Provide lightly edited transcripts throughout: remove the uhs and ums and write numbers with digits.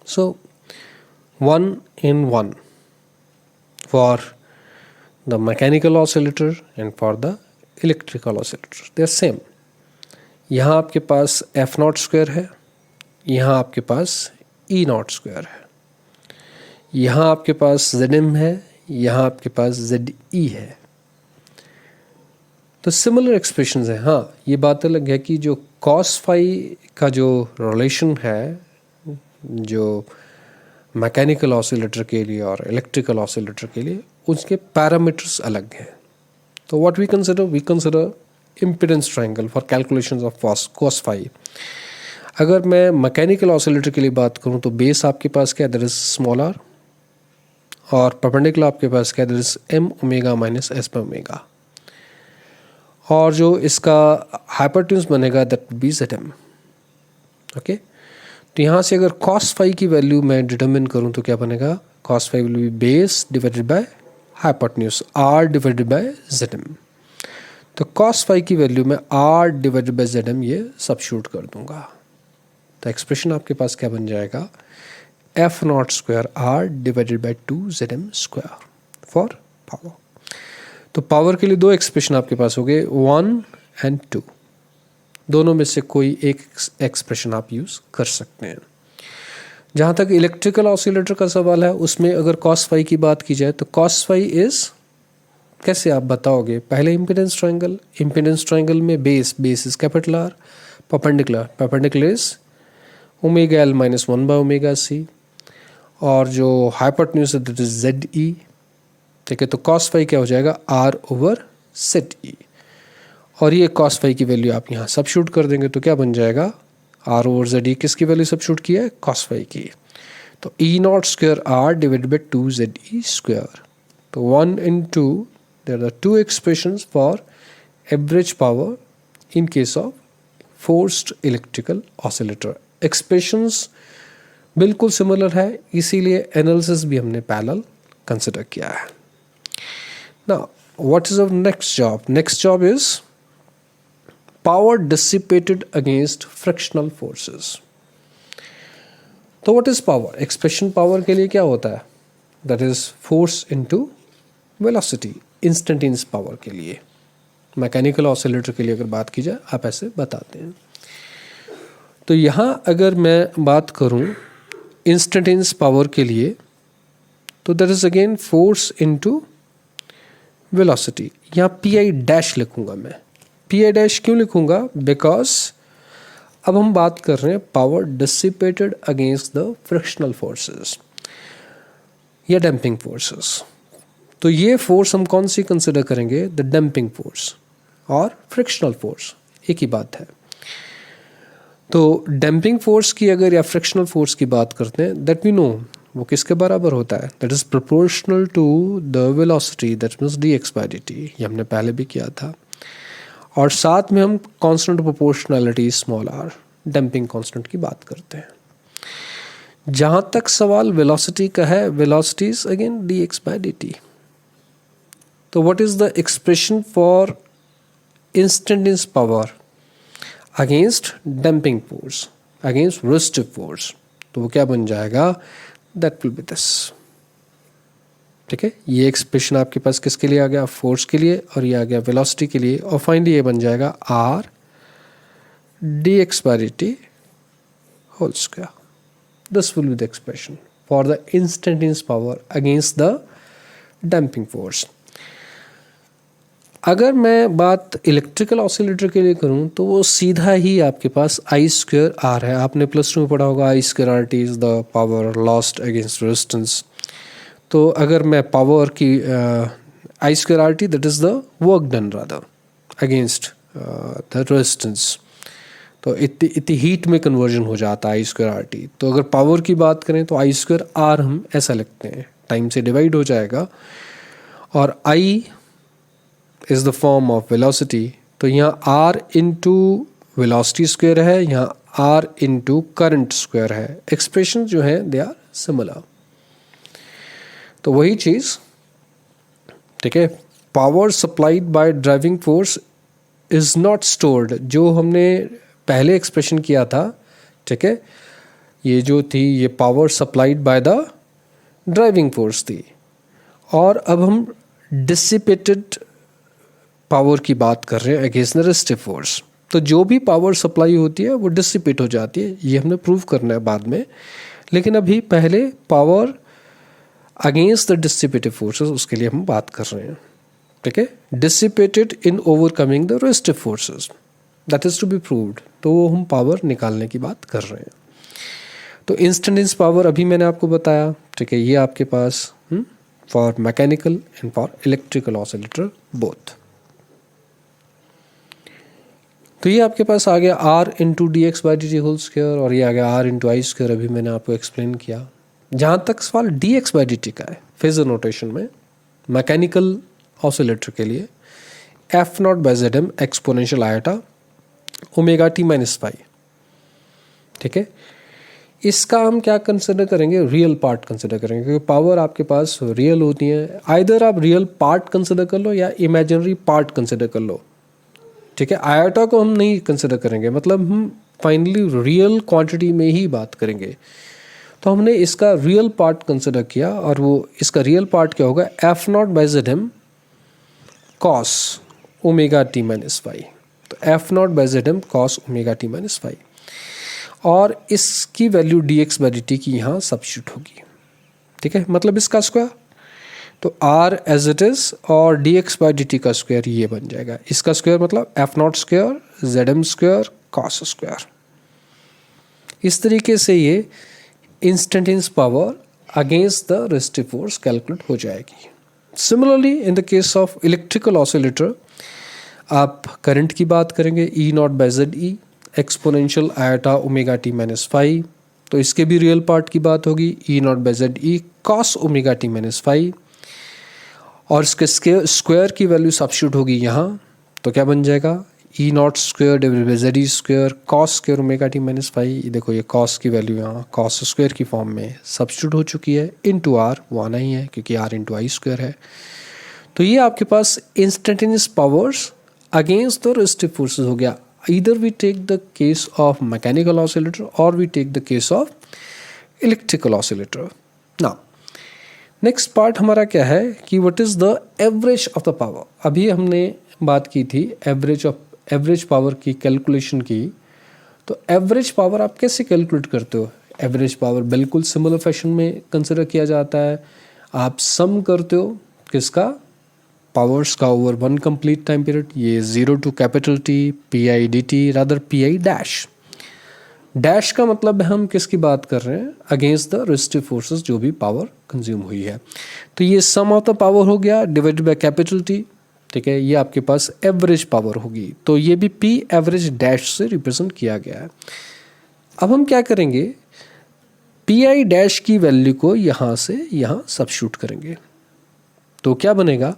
So 1 in 1 for the mechanical oscillator and for the electrical oscillator, they are same. यहाँ आपके पास F not square है, यहाँ आपके पास ई naught square है, यहाँ आपके पास जेड एम है, यहाँ आपके पास जेड ई है. तो सिमिलर एक्सप्रेशंस हैं. हाँ, ये बात अलग है कि जो कॉस फाई का जो रिलेशन है जो मैकेनिकल ऑसिलेटर के लिए और इलेक्ट्रिकल ऑसिलेटर के लिए, उसके पैरामीटर्स अलग हैं. तो what we consider impedance triangle for calculations of cos phi. अगर मैं मैकेनिकल ऑसिलेटर के लिए बात करूं तो बेस आपके पास क्या है, दैट इज स्मॉल आर, और परपेंडिकुलर आपके पास क्या है, that is M omega minus S पे ओमेगा, और जो इसका हाइपोटेन्यूज बनेगा that be Z M. Okay, तो यहाँ से अगर कॉस फाई की वैल्यू मैं डिटरमिन करूँ तो क्या बनेगा, cos phi will be base divided by hypotenuse R divided by Z M. तो कॉस फाई की वैल्यू में R divided by Z M ये सब्स्टिट्यूट कर दूंगा. तो एक्सप्रेशन आपके पास क्या बन जाएगा, F not square R divided by 2 Z M square for power. तो पावर के लिए दो एक्सप्रेशन आपके पास हो गए, 1 एंड 2. दोनों में से कोई एक एक्सप्रेशन आप यूज कर सकते हैं. जहाँ तक इलेक्ट्रिकल ऑसिलेटर का सवाल है, उसमें अगर कॉस फाई की बात की जाए तो कॉस फाई इज, कैसे आप बताओगे, पहले इम्पीडेंस ट्रायंगल में base is capital R, perpendicular is omega L minus 1 by omega C, और जो हाइपोटेन्यूज है दैट इज जेड ई. ठीक है, तो कॉस फाई क्या हो जाएगा, आर ओवर सेट ई, और ये कॉस फाई की वैल्यू आप यहाँ सब्स्टिट्यूट कर देंगे तो क्या बन जाएगा, आर ओवर जेड ई किसकी वैल्यू सब्स्टिट्यूट की है, कॉस फाई की. तो E naught square R divided by 2 Z E square. तो 1 and 2, there are two expressions for average power in case of forced electrical oscillator. Expressions बिल्कुल similar है, इसीलिए analysis भी हमने पैरेलल कंसिडर किया है. Now, what is our next job? Next job is power dissipated against frictional forces. तो what is power? Expression power के लिए क्या होता है? That is force into velocity. Instantaneous power के लिए, मैकेनिकल ऑसिलेटर के लिए अगर बात की जाए आप ऐसे बताते हैं. तो यहाँ अगर मैं बात करूँ इंस्टेंटेनियस पावर के लिए तो that is again force into velocity. यहाँ पी आई डैश लिखूंगा मैं. पी आई डैश क्यों लिखूंगा, बिकॉज अब हम बात कर रहे हैं power dissipated against the frictional forces या डैम्पिंग फोर्सेस. तो ये फोर्स हम कौन सी कंसिडर करेंगे, द डैम्पिंग फोर्स और फ्रिक्शनल फोर्स, एक ही बात है. तो डैम्पिंग फोर्स की अगर या फ्रिक्शनल फोर्स की बात करते हैं, दैट वी नो वो किसके बराबर होता है, that is proportional to the velocity, that means D X by D T. ये हमने पहले भी किया था. और साथ में हम constant proportionality small r, damping constant की बात करते हैं. जहाँ तक सवाल वेलोसिटी का है, velocity is again D X by D T. तो what is the expression for instantaneous power against damping force, against resistive force? तो वो क्या बन जाएगा, that will be this. ठीक है, ये एक्सप्रेशन आपके पास किसके लिए आ गया, फोर्स के लिए, और ये आ गया वेलोसिटी के लिए, और फाइनली ये बन जाएगा R D X by D T whole square. This will be the expression for the instantaneous power against the damping force. अगर मैं बात इलेक्ट्रिकल ऑसिलेटर के लिए करूं तो वो सीधा ही आपके पास आई स्क्वायर आर है. आपने प्लस 2 में पढ़ा होगा, I square R T is the power lost against resistance. तो अगर मैं पावर की I square R T that is the work done rather against the resistance. तो इतनी हीट में कन्वर्जन हो जाता है आई स्क्वायर आर टी. तो अगर पावर की बात करें तो आई स्क्वायर आर हम ऐसा लिखते हैं, टाइम से डिवाइड हो जाएगा, और I is the form of velocity. तो यहाँ आर इंटू वेलोसिटी स्क्वायर है, यहाँ आर इंटू करंट स्क्वायर है. एक्सप्रेशन जो है दे आर सिमिलर. तो वही चीज, ठीक है, power supplied bye driving force is not stored, जो हमने पहले एक्सप्रेशन किया था. ठीक है, ये जो थी ये power supplied by the driving force थी। और अब हम डिसिपेटेड पावर की बात कर रहे हैं अगेंस्ट द रेसिस्टिव फोर्स। तो जो भी पावर सप्लाई होती है वो डिसिपेट हो जाती है, ये हमने प्रूव करना है बाद में। लेकिन अभी पहले power against the dissipative forces उसके लिए हम बात कर रहे हैं, ठीक है। Dissipated in overcoming the resistive forces, that is to be proved. तो वो हम पावर निकालने की बात कर रहे हैं। तो इंस्टेंटेनियस पावर अभी मैंने आपको बताया, ठीक है। ये आपके पास for mechanical and for electrical oscillator both. तो ये आपके पास आ गया R into D x by D T whole square, और ये आ गया आर इंटू आई स्क्वायर। अभी मैंने आपको एक्सप्लेन किया। जहाँ तक सवाल D x by D T का है फेजर नोटेशन में मैकेनिकल ऑसिलेटर के लिए, F not by Z M exponential iota omega T minus phi, ठीक है। इसका हम क्या कंसिडर करेंगे, रियल पार्ट कंसिडर करेंगे, क्योंकि पावर आपके पास रियल होती है। आइदर आप रियल पार्ट कंसिडर कर लो या इमेजिनरी पार्ट कंसिडर कर लो, ठीक है। आयोटा को हम नहीं कंसिडर करेंगे, मतलब हम फाइनली रियल क्वांटिटी में ही बात करेंगे। तो हमने इसका रियल पार्ट कंसिडर किया, और वो इसका रियल पार्ट क्या होगा, F not by Z M cos omega T minus phi. तो F not by Z M cos omega T minus phi, और इसकी value D x by D T की यहाँ सब्स्टिट्यूट होगी, ठीक है। मतलब इसका स्क्वायर, तो आर एज इट इज, और d x by D T का स्क्वायर ये बन जाएगा। इसका स्क्वायर मतलब f not square Z M square cos square. इस तरीके से ये instantaneous power against the resistive force calculate हो जाएगी। Similarly in the case of electrical oscillator आप करंट की बात करेंगे, e naught by z e exponential iota omega T minus phi. तो इसके भी रियल पार्ट की बात होगी, e naught by z e cos omega T minus phi, और इसके स्क्वायर की वैल्यू सब्स्टिट्यूट होगी यहाँ। तो क्या बन जाएगा, e naught square divided by z E square cos square omega T minus phi. देखो ये कॉस की वैल्यू यहाँ कॉस स्क्वायर की फॉर्म में सब्स्टिट्यूट हो चुकी है, इंटू आर, वो आना ही है क्योंकि आर इंटू आई स्क्वायर है। तो ये आपके पास instantaneous powers against the resistive forces हो गया। Either we take the case of mechanical oscillator or we take the case of electrical oscillator. Now, next part हमारा क्या है कि what is the average of the power। अभी हमने बात की थी एवरेज पावर की कैलकुलेशन की। तो एवरेज पावर आप कैसे कैलकुलेट करते हो? एवरेज पावर बिल्कुल सिमिलर फैशन में कंसिडर किया जाता है। आप सम करते हो किसका, पावर्स का over one complete time period. ये 0 to capital T P I D T rather P I dash. Dash का मतलब हम किसकी बात कर रहे हैं, अगेंस्ट द रेसिस्टिव फोर्सेस जो भी पावर कंज्यूम हुई है। तो ये सम ऑफ द पावर हो गया डिवाइडेड बाय कैपिटल टी, ठीक है। ये आपके पास एवरेज पावर होगी। तो ये भी पी एवरेज डैश से रिप्रेजेंट किया गया है। अब हम क्या करेंगे, पी आई डैश की वैल्यू को यहाँ से यहाँ सब्स्टिट्यूट करेंगे। तो क्या बनेगा,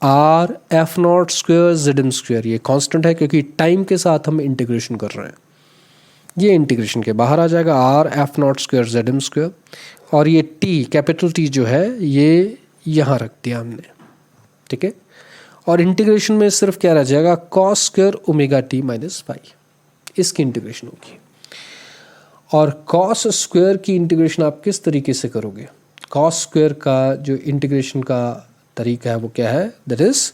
R F not square Z M square. ये कांस्टेंट है क्योंकि टाइम के साथ हम इंटीग्रेशन कर रहे हैं। ये इंटीग्रेशन के बाहर आ जाएगा, R F not square Z M square, और ये टी कैपिटल टी जो है ये यहाँ रख दिया हमने, ठीक है। और इंटीग्रेशन में सिर्फ क्या रह जाएगा, cos square omega T minus phi, इसकी इंटीग्रेशन होगी। और कॉस स्क्वायर की इंटीग्रेशन आप किस तरीके से करोगे, कॉस स्क्वायर का जो इंटीग्रेशन का तरीका है वो क्या है, दैट इज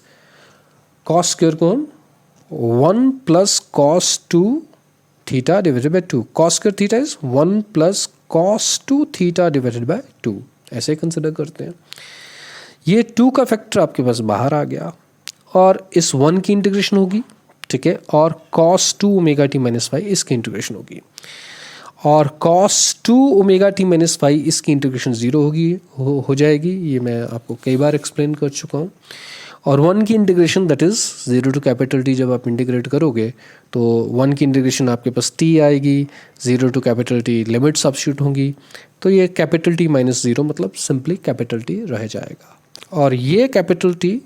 कॉस स्क्वायर को हम 1 plus cos 2 theta divided by 2। Cos square theta is 1 plus cos 2 theta divided by 2, ऐसे कंसिडर करते हैं। ये 2 का फैक्टर आपके पास बाहर आ गया, और इस 1 की इंटीग्रेशन होगी, ठीक है। और cos 2 omega T minus phi इसकी इंटीग्रेशन होगी, और cos 2 omega T minus phi इसकी इंटीग्रेशन 0 होगी, हो जाएगी। ये मैं आपको कई बार एक्सप्लेन कर चुका हूँ। और 1 की integration that is 0 to capital T, जब आप इंटीग्रेट करोगे तो 1 की इंटीग्रेशन आपके पास t आएगी, 0 to capital T limit substitute होंगी। तो ये कैपिटल टी माइनस 0 मतलब सिंपली कैपिटल टी रह जाएगा, और ये कैपिटल टी,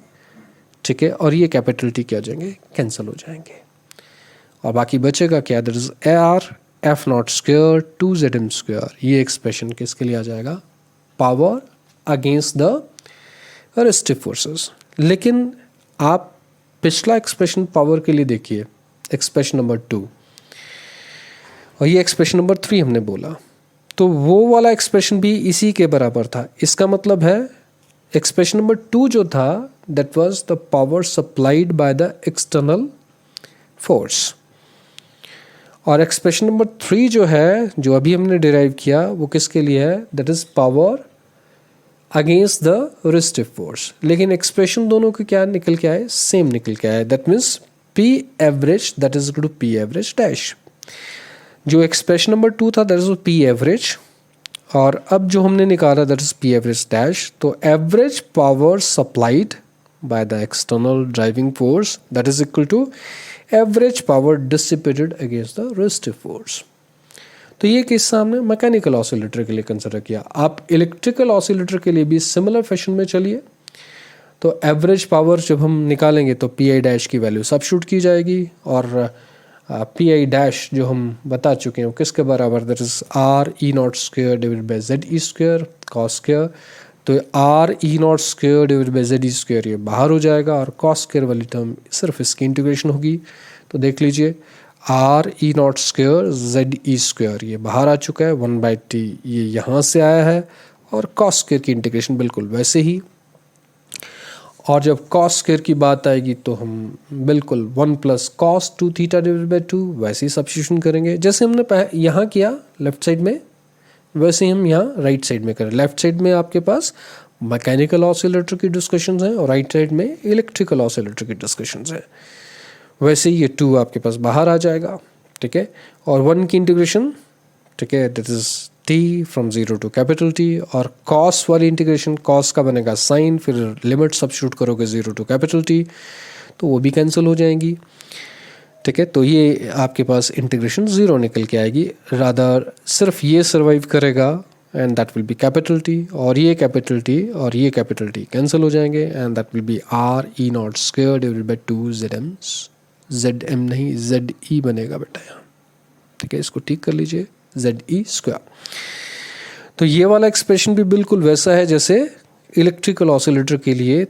ठीक है, और ये कैपिटल टी क्या हो जाएंगे, कैंसिल हो जाएंगे, और बाकी बचेगा क्या, that is R F not square 2 Z M square. ये एक्सप्रेशन किसके लिए आ जाएगा, power against the resistive forces. लेकिन आप पिछला एक्सप्रेशन पावर के लिए देखिए, एक्सप्रेशन नंबर 2, और ये एक्सप्रेशन नंबर 3 हमने बोला, तो वो वाला एक्सप्रेशन भी इसी के बराबर था। इसका मतलब है एक्सप्रेशन नंबर 2 जो था that was the power supplied by the external force, और एक्सप्रेशन नंबर 3 जो है, जो अभी हमने डिराइव किया, वो किसके लिए है, that is power against the resistive force. लेकिन एक्सप्रेशन दोनों के क्या निकल के आए, सेम निकल के आए, that means P average that is equal to P average dash. जो एक्सप्रेशन नंबर 2 था दैट इज पी एवरेज, और अब जो हमने निकाला that is p average dash. तो average power supplied by the external driving force that is equal to average power dissipated against the resistive force. तो ये किस्सा हमने मैकेनिकल ऑसिलेटर के लिए कंसिडर किया। आप इलेक्ट्रिकल ऑसिलेटर के लिए भी सिमिलर फैशन में चलिए। तो एवरेज पावर जब हम निकालेंगे तो पी आई डैश की वैल्यू सब्स्टिट्यूट की जाएगी, और पी आई डैश जो हम बता चुके हैं वो किसके बराबर, that is r e naught square divided by z E square cos square. तो r e naught square divided by z E square ये बाहर हो जाएगा, और कॉस स्क्वायर वाली टर्म सिर्फ इसकी इंटीग्रेशन होगी। तो देख लीजिए are e naught square Z E square ये बाहर आ चुका है, 1/t ये यहाँ से आया है, और कॉस स्क्वायर की इंटीग्रेशन बिल्कुल वैसे ही। और जब कॉस स्क्वायर की बात आएगी तो हम बिल्कुल 1 + cos 2 थीटा डिवाइडेड बाय 2 वैसे ही सब्स्टिट्यूशन करेंगे, जैसे हमने यहाँ किया लेफ्ट साइड में, वैसे ही हम यहाँ राइट साइड में करें। लेफ्ट साइड में आपके पास मैकेनिकल ऑसिलेटर की डिस्कशंस हैं, और राइट साइड में इलेक्ट्रिकल ऑसिलेटर की डिस्कशंस हैं। वैसे ही ये 2 आपके पास बाहर आ जाएगा, ठीक है, और 1 की इंटीग्रेशन, ठीक है, that is t from 0 to capital T, और cos वाली इंटीग्रेशन cos का बनेगा साइन, फिर लिमिट सब्स्टिट्यूट करोगे 0 टू कैपिटल T, तो वो भी कैंसिल हो जाएंगी, ठीक है। तो ये आपके पास इंटीग्रेशन 0 निकल के आएगी, रादर सिर्फ ये सर्वाइव करेगा and that will be capital T, और ये कैपिटल T और ये कैपिटल T कैंसिल हो जाएंगे, and that will be are e naught square divided by 2 ZM नहीं ZE बनेगा बेटा यहाँ, ठीक है, इसको ठीक कर लीजिए, ZE स्क्वायर। तो ये वाला एक्सप्रेशन भी बिल्कुल वैसा है जैसे इलेक्ट्रिकल ऑसिलेटर के लिए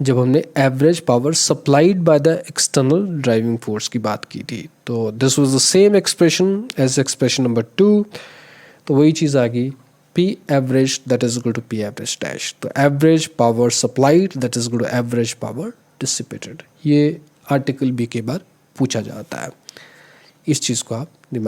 जब हमने average power supplied by the external driving force की बात की थी। तो this was the same expression as expression number 2। तो वही चीज़ आ गई, P average that is equal to P average dash। तो average power supplied that is equal to average power dissipated. ये आर्टिकल बी के बाद पूछा जाता है, इस चीज़ को आप दिमाग